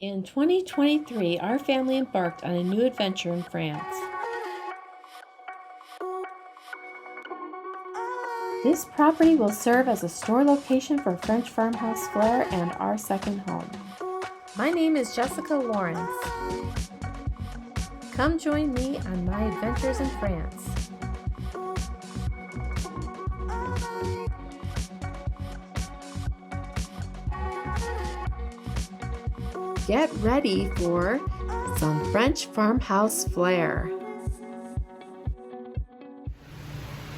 In 2023, our family embarked on a new adventure in France. This property will serve as a store location for French farmhouse flair and our second home. My name is Jessica Lawrence. Come join me on my adventures in France. Get ready for some French farmhouse flair.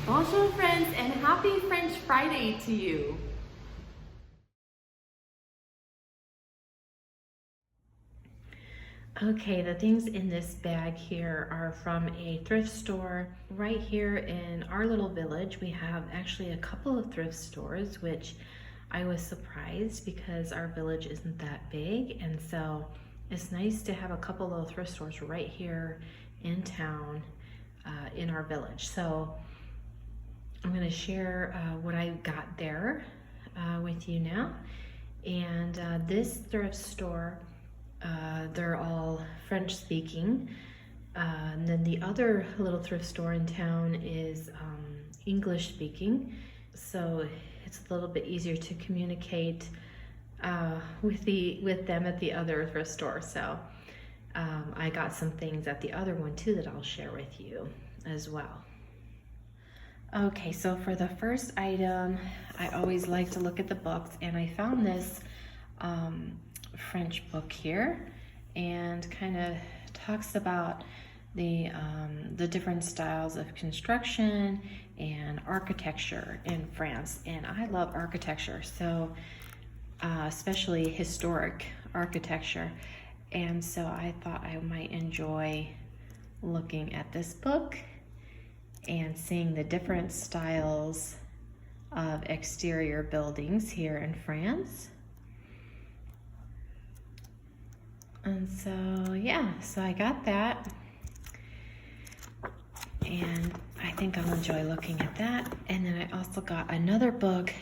Bonjour friends, and happy French Friday to you. Okay, the things in this bag here are from a thrift store right here in our little village. We have actually a couple of thrift stores, which I was surprised because our village isn't that big, and so it's nice to have a couple of thrift stores right here in town in our village. So I'm going to share what I got there with you now. And this thrift store, they're all French speaking. And then the other little thrift store in town is English speaking. So it's a little bit easier to communicate with them at the other thrift store. So I got some things at the other one too that I'll share with you as well. Okay, so for the first item, I always like to look at the books, and I found this French book here, and kind of talks about the different styles of construction and architecture in France. And I love architecture, so especially historic architecture. And so I thought I might enjoy looking at this book and seeing the different styles of exterior buildings here in France. And so, yeah, so I got that. And I think I'll enjoy looking at that. And then I also got another book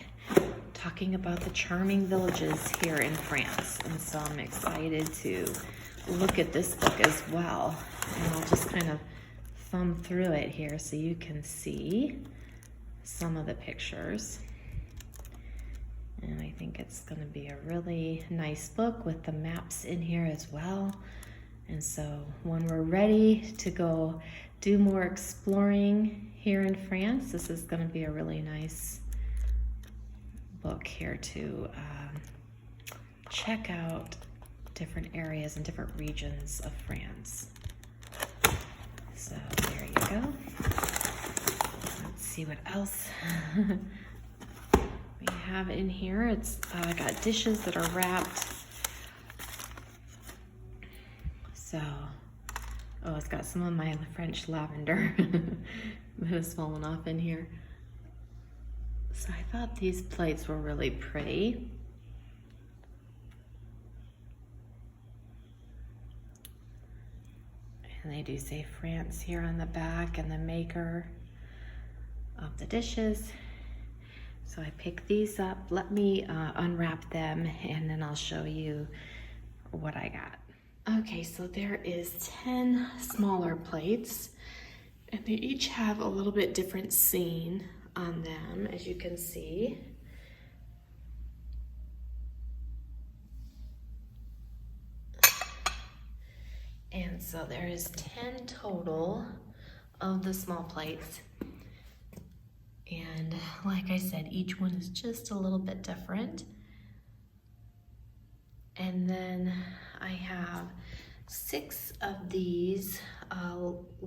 talking about the charming villages here in France. And so I'm excited to look at this book as well. And I'll just kind of thumb through it here so you can see some of the pictures. And I think it's going to be a really nice book with the maps in here as well. And so when we're ready to go do more exploring here in France, this is going to be a really nice book here to check out different areas and different regions of France. So there you go. Let's see what else we have in here. It's I got dishes that are wrapped. So, oh, it's got some of my French lavender that has fallen off in here. So I thought these plates were really pretty. And they do say France here on the back and the maker of the dishes. So I picked these up. Let me unwrap them and then I'll show you what I got. Okay, so there is 10 smaller plates, and they each have a little bit different scene on them, as you can see. And so there is 10 total of the small plates. And like I said, each one is just a little bit different. And then I have 6 of these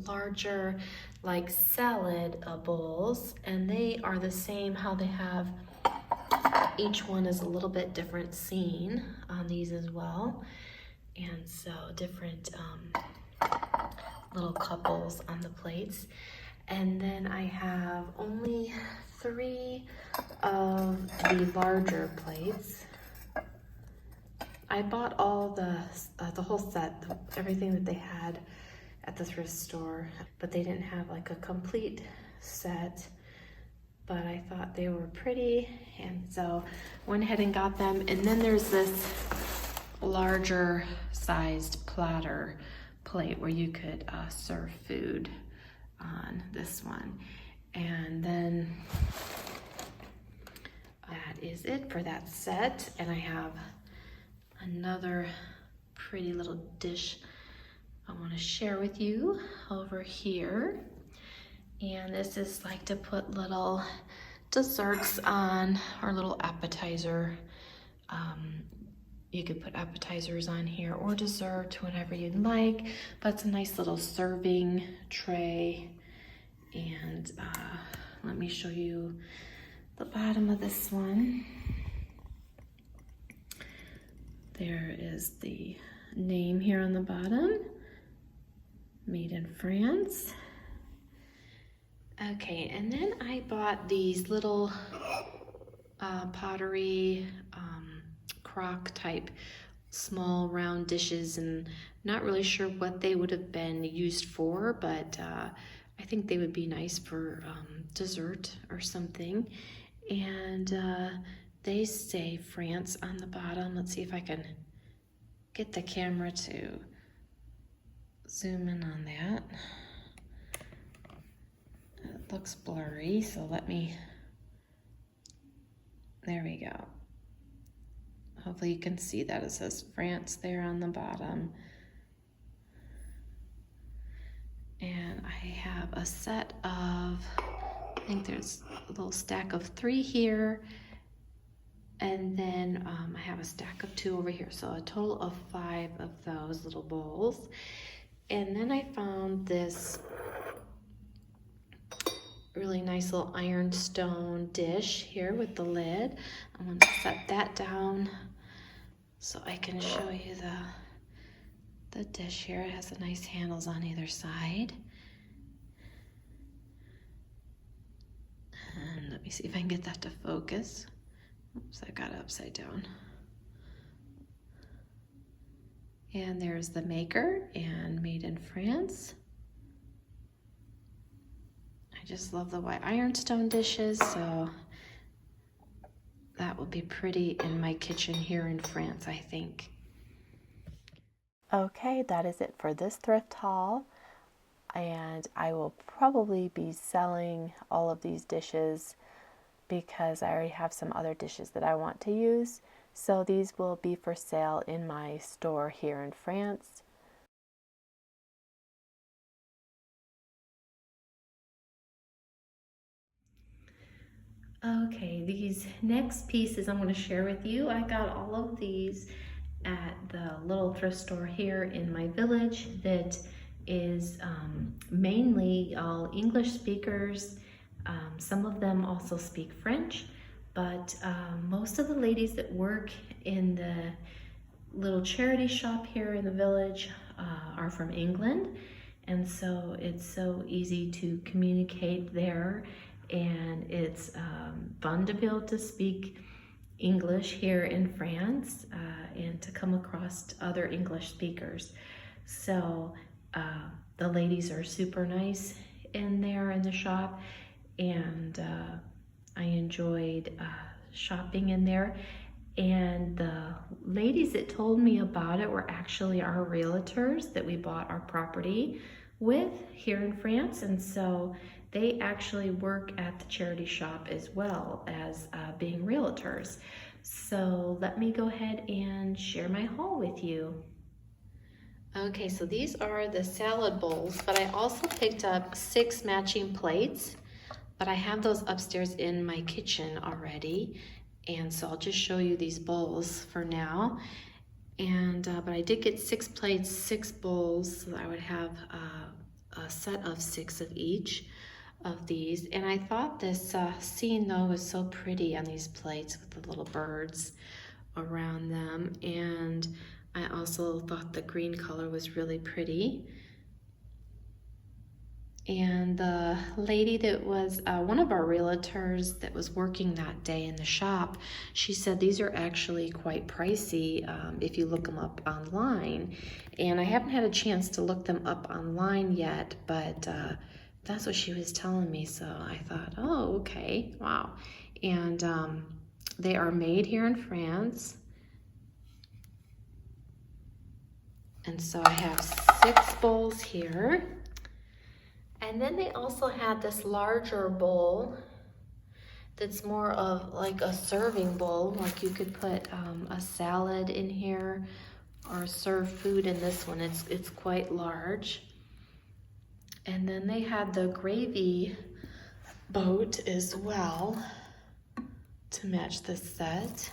larger, like salad bowls, and they are the same how they have, each one is a little bit different scene on these as well. And so different little couples on the plates. And then I have only 3 of the larger plates. I bought all the whole set, everything that they had at the thrift store, but they didn't have like a complete set. But I thought they were pretty, and so went ahead and got them. And then there's this larger sized platter plate where you could serve food on this one. And then that is it for that set. And I have another pretty little dish I want to share with you over here. And this is like to put little desserts on, or little appetizer. You could put appetizers on here or dessert, whatever you'd like. But it's a nice little serving tray. And let me show you the bottom of this one. There is the name here on the bottom, made in France. Okay, and then I bought these little pottery crock type small round dishes, and not really sure what they would have been used for, but I think they would be nice for dessert or something. And they say France on the bottom. Let's see if I can get the camera to zoom in on that. It looks blurry, so there we go. Hopefully you can see that it says France there on the bottom. And I have a set of, I think there's a little stack of 3 here. And then I have a stack of 2 over here. So a total of 5 of those little bowls. And then I found this really nice little ironstone dish here with the lid. I'm going to set that down so I can show you the dish here. It has the nice handles on either side. And let me see if I can get that to focus. Oops, I got it upside down. And there's the maker, and made in France. I just love the white ironstone dishes, so that will be pretty in my kitchen here in France, I think. Okay, that is it for this thrift haul. And I will probably be selling all of these dishes because I already have some other dishes that I want to use. So these will be for sale in my store here in France. Okay, these next pieces I'm going to share with you. I got all of these at the little thrift store here in my village that is mainly all English speakers. Some of them also speak French, but most of the ladies that work in the little charity shop here in the village are from England, and so it's so easy to communicate there, and it's fun to be able to speak English here in France and to come across other English speakers. So the ladies are super nice in there in the shop, and I enjoyed shopping in there. And the ladies that told me about it were actually our realtors that we bought our property with here in France, and so they actually work at the charity shop as well as being realtors. So let me go ahead and share my haul with you. Okay, so these are the salad bowls, but I also picked up 6 matching plates, but I have those upstairs in my kitchen already. And so I'll just show you these bowls for now. And but I did get 6 plates, 6 bowls, so I would have a set of 6 of each of these. And I thought this scene though was so pretty on these plates with the little birds around them. And I also thought the green color was really pretty. And the lady that was one of our realtors that was working that day in the shop, she said these are actually quite pricey if you look them up online. And I haven't had a chance to look them up online yet, but that's what she was telling me. So I thought, oh, okay, wow. And they are made here in France. And so I have 6 bowls here. And then they also had this larger bowl that's more of like a serving bowl. Like you could put a salad in here or serve food in this one. It's quite large. And then they had the gravy boat as well to match the set.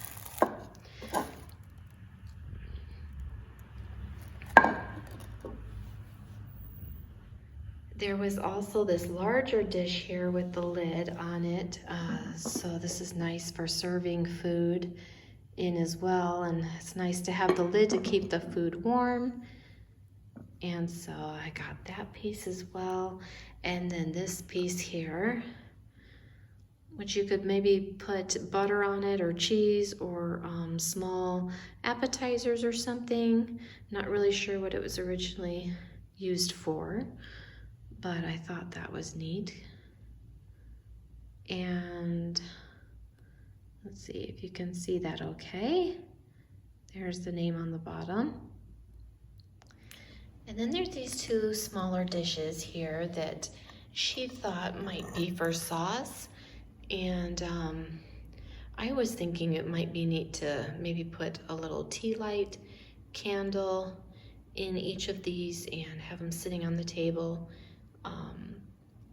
There was also this larger dish here with the lid on it. So this is nice for serving food in as well. And it's nice to have the lid to keep the food warm. And so I got that piece as well. And then this piece here, which you could maybe put butter on it or cheese or small appetizers or something. Not really sure what it was originally used for, but I thought that was neat. And let's see if you can see that okay. There's the name on the bottom. And then there's these 2 smaller dishes here that she thought might be for sauce. And I was thinking it might be neat to maybe put a little tea light candle in each of these and have them sitting on the table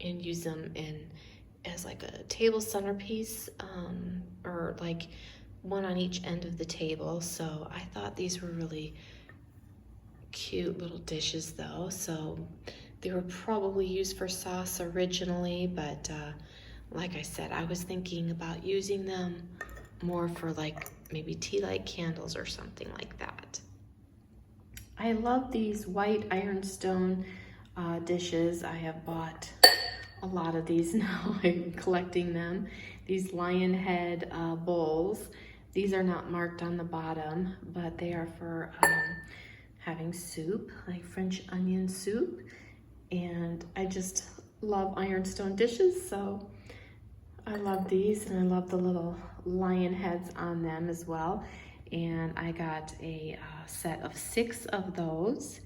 and use them as like a table centerpiece or like one on each end of the table. So I thought these were really cute little dishes though. So they were probably used for sauce originally, but like I said, I was thinking about using them more for like maybe tea light candles or something like that. I love these white ironstone dishes. I have bought a lot of these now. I'm collecting them. These lion head bowls. These are not marked on the bottom, but they are for having soup, like French onion soup. And I just love ironstone dishes, so I love these, and I love the little lion heads on them as well. And I got a set of 6 of those.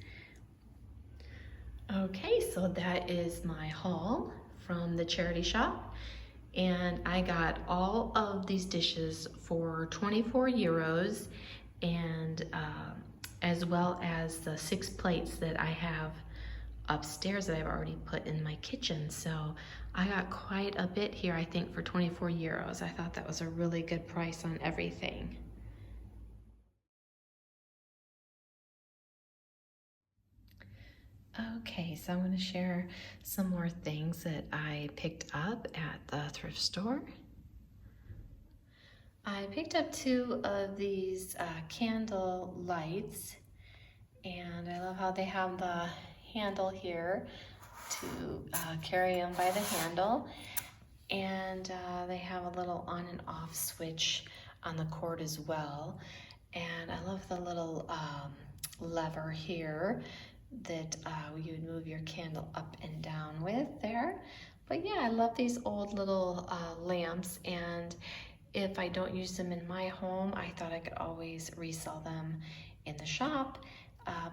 Okay, so that is my haul from the charity shop. And I got all of these dishes for 24 euros, and as well as the 6 plates that I have upstairs that I've already put in my kitchen. So I got quite a bit here, I think, for 24 euros. I thought that was a really good price on everything. Okay, so I'm going to share some more things that I picked up at the thrift store. I picked up 2 of these candle lights, and I love how they have the handle here to carry them by the handle, and they have a little on and off switch on the cord as well. And I love the little lever here that you would move your candle up and down with there. But yeah, I love these old little lamps, and if I don't use them in my home, I thought I could always resell them in the shop.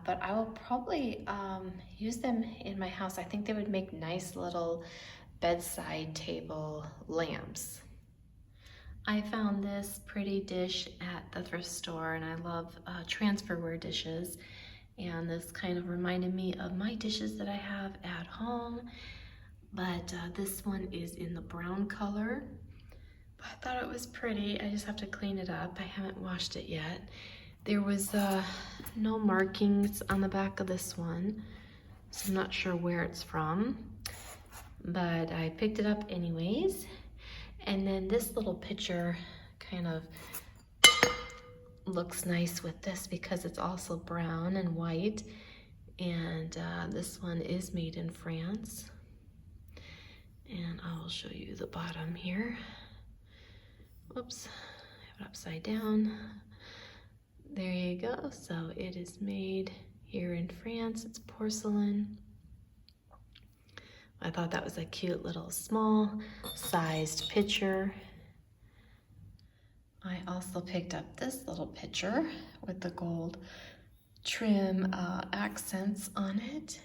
But I will probably use them in my house. I think they would make nice little bedside table lamps. I found this pretty dish at the thrift store, and I love transferware dishes. And this kind of reminded me of my dishes that I have at home. But this one is in the brown color. But I thought it was pretty. I just have to clean it up. I haven't washed it yet. There was no markings on the back of this one, so I'm not sure where it's from, but I picked it up anyways. And then this little picture kind of looks nice with this because it's also brown and white, and this one is made in France. And I will show you the bottom here. Oops, I have it upside down. There you go. So it is made here in France. It's porcelain. I thought that was a cute little small sized picture. I also picked up this little pitcher with the gold trim accents on it.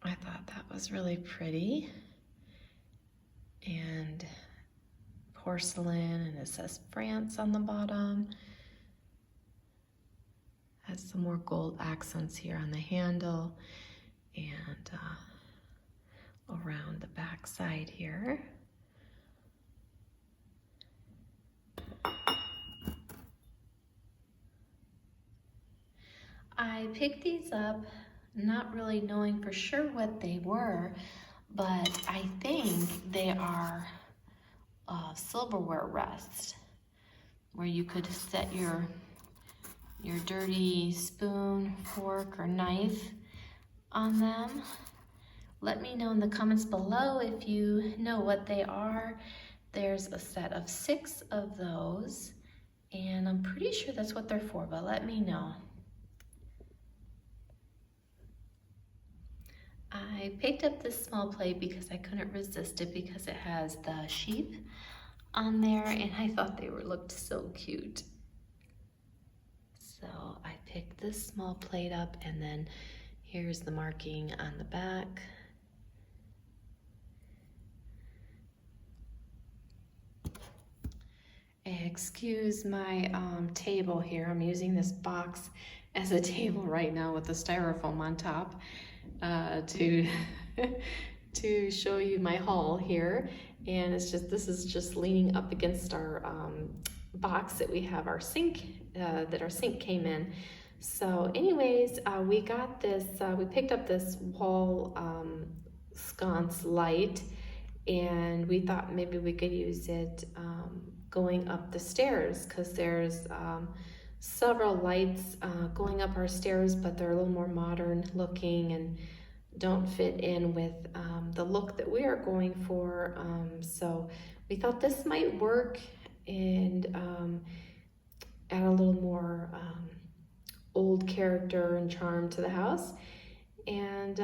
I thought that was really pretty. And porcelain, and it says France on the bottom. Has some more gold accents here on the handle and around the back side here. I picked these up not really knowing for sure what they were, but I think they are silverware rests where you could set your dirty spoon, fork, or knife on them. Let me know in the comments below if you know what they are. There's a set of 6 of those, and I'm pretty sure that's what they're for, but let me know. I picked up this small plate because I couldn't resist it because it has the sheep on there, and I thought they looked so cute. So I picked this small plate up, and then here's the marking on the back. Excuse my table here. I'm using this box as a table right now with the styrofoam on top to to show you my haul here. And it's just, this is just leaning up against our box that we have our sink, that our sink came in. So anyways, we got this, we picked up this wall sconce light, and we thought maybe we could use it going up the stairs, because there's several lights going up our stairs, but they're a little more modern looking and don't fit in with the look that we are going for. So we thought this might work and add a little more old character and charm to the house. And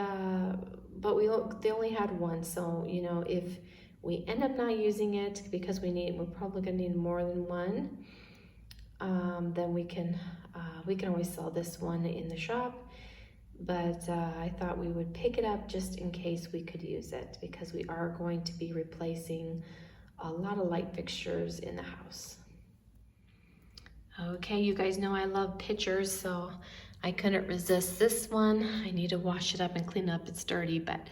but they only had one, so you know, if we end up not using it because we're probably gonna need more than one, then we can always sell this one in the shop. But I thought we would pick it up just in case we could use it, because we are going to be replacing a lot of light fixtures in the house. Okay, you guys know I love pictures, so I couldn't resist this one. I need to wash it up and clean up. It's dirty, but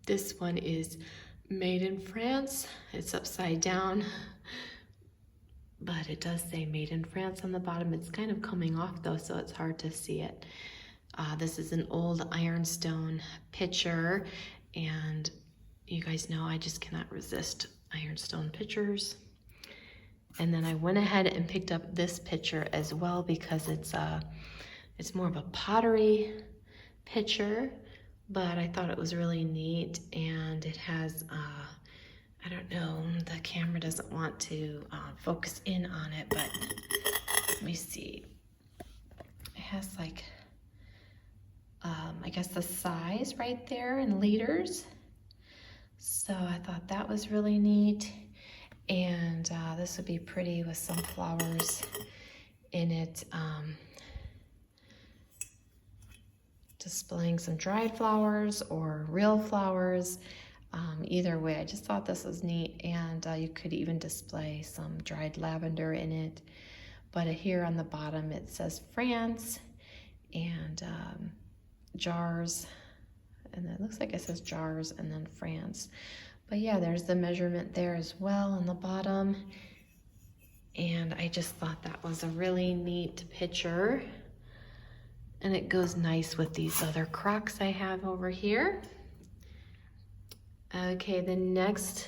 this one is made in France. It's upside down, but it does say made in France on the bottom. It's kind of coming off though, so it's hard to see it. This is an old ironstone pitcher, and you guys know I just cannot resist ironstone pitchers. And then I went ahead and picked up this pitcher as well because it's more of a pottery pitcher, but I thought it was really neat, and it has I don't know, the camera doesn't want to focus in on it, but let me see. It has like I guess the size right there in liters. So I thought that was really neat. And this would be pretty with some flowers in it. Displaying some dried flowers or real flowers. Either way, I just thought this was neat. And you could even display some dried lavender in it. But here on the bottom it says France and jars. And it looks like it says jars and then France. But yeah, there's the measurement there as well on the bottom. And I just thought that was a really neat picture. And it goes nice with these other crocks I have over here. Okay, the next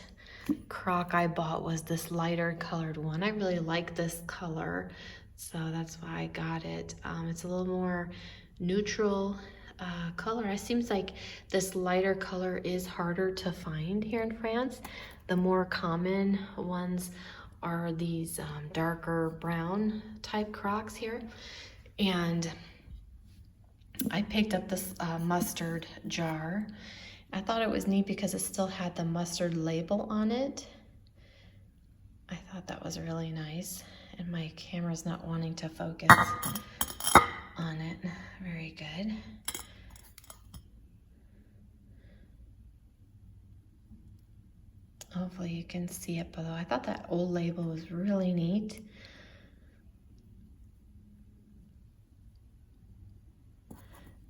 crock I bought was this lighter colored one. I really like this color, so that's why I got it. It's a little more neutral color. It seems like this lighter color is harder to find here in France. The more common ones are these darker brown type crocks here. And I picked up this mustard jar. I thought it was neat because it still had the mustard label on it. I thought that was really nice. And my camera's not wanting to focus on it. Very good. Hopefully you can see it below. I thought that old label was really neat.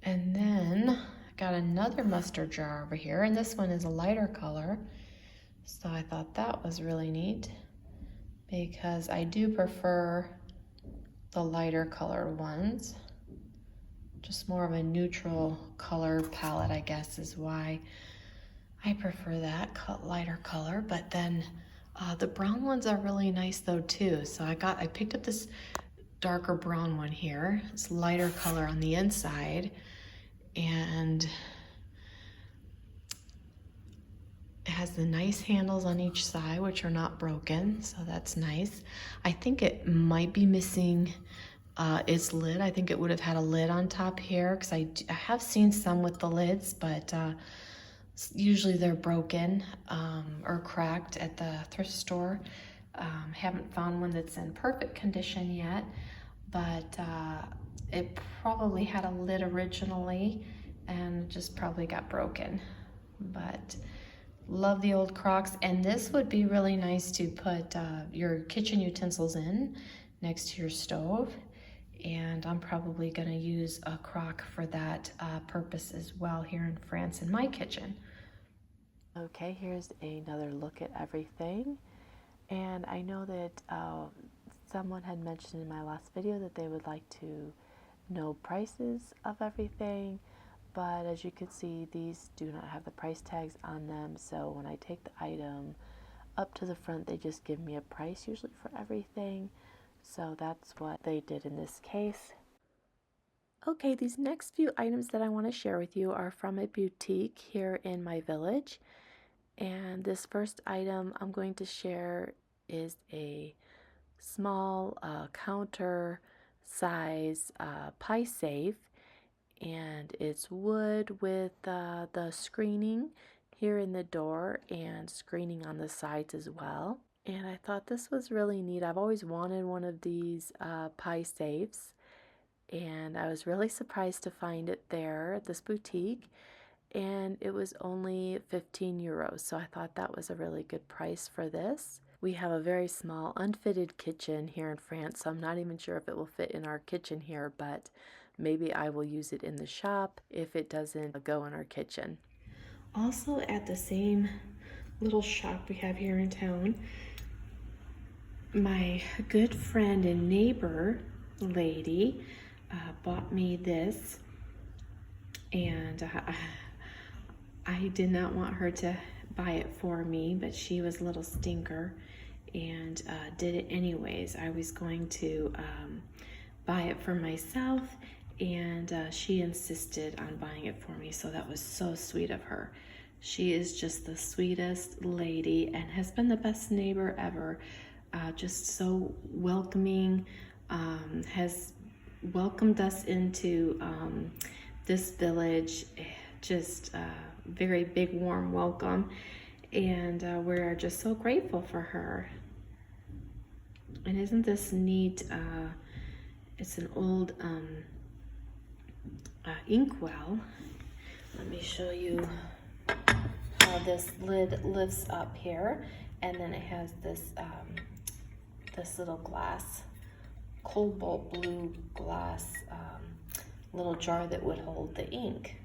And then I got another mustard jar over here, and this one is a lighter color. So I thought that was really neat because I do prefer the lighter colored ones. Just more of a neutral color palette, I guess, is why I prefer that lighter color. But then the brown ones are really nice though too. So I picked up this darker brown one here. It's lighter color on the inside, and it has the nice handles on each side, which are not broken, so that's nice. I think it might be missing its lid. I think it would have had a lid on top here, because I have seen some with the lids, but usually they're broken or cracked at the thrift store. Haven't found one that's in perfect condition yet, but it probably had a lid originally and just probably got broken. But love the old Crocs, and this would be really nice to put your kitchen utensils in next to your stove. And I'm probably gonna use a Croc for that purpose as well here in France in my kitchen. Okay, here's another look at everything. And I know that someone had mentioned in my last video that they would like to know prices of everything, but as you can see, these do not have the price tags on them. So when I take the item up to the front, they just give me a price usually for everything. So that's what they did in this case. Okay, these next few items that I want to share with you are from a boutique here in my village. And this first item I'm going to share is a small counter size pie safe, and it's wood with the screening here in the door and screening on the sides as well. And I thought this was really neat. I've always wanted one of these pie safes, and I was really surprised to find it there at this boutique. And it was only 15 euros, so I thought that was a really good price for this. We have a very small unfitted kitchen here in France, so I'm not even sure if it will fit in our kitchen here, but maybe I will use it in the shop if it doesn't go in our kitchen. Also at the same little shop we have here in town, my good friend and neighbor lady bought me this, and I did not want her to buy it for me, but she was a little stinker and did it anyways. I was going to buy it for myself, and she insisted on buying it for me, so that was so sweet of her. She is just the sweetest lady and has been the best neighbor ever. Just so welcoming, has welcomed us into this village. Just very big warm welcome, and we're just so grateful for her. And isn't this neat? It's an old inkwell. Let me show you how this lid lifts up here, and then it has this this little glass, cobalt blue glass little jar that would hold the ink.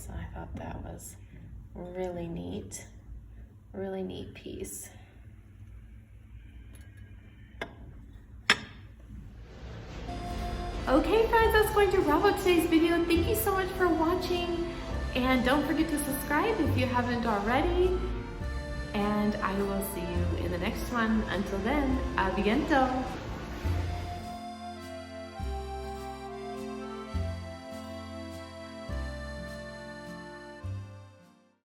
So I thought that was really neat piece. Okay friends, that's going to wrap up today's video. Thank you so much for watching, and don't forget to subscribe if you haven't already, and I will see you in the next one. Until then, a bientôt!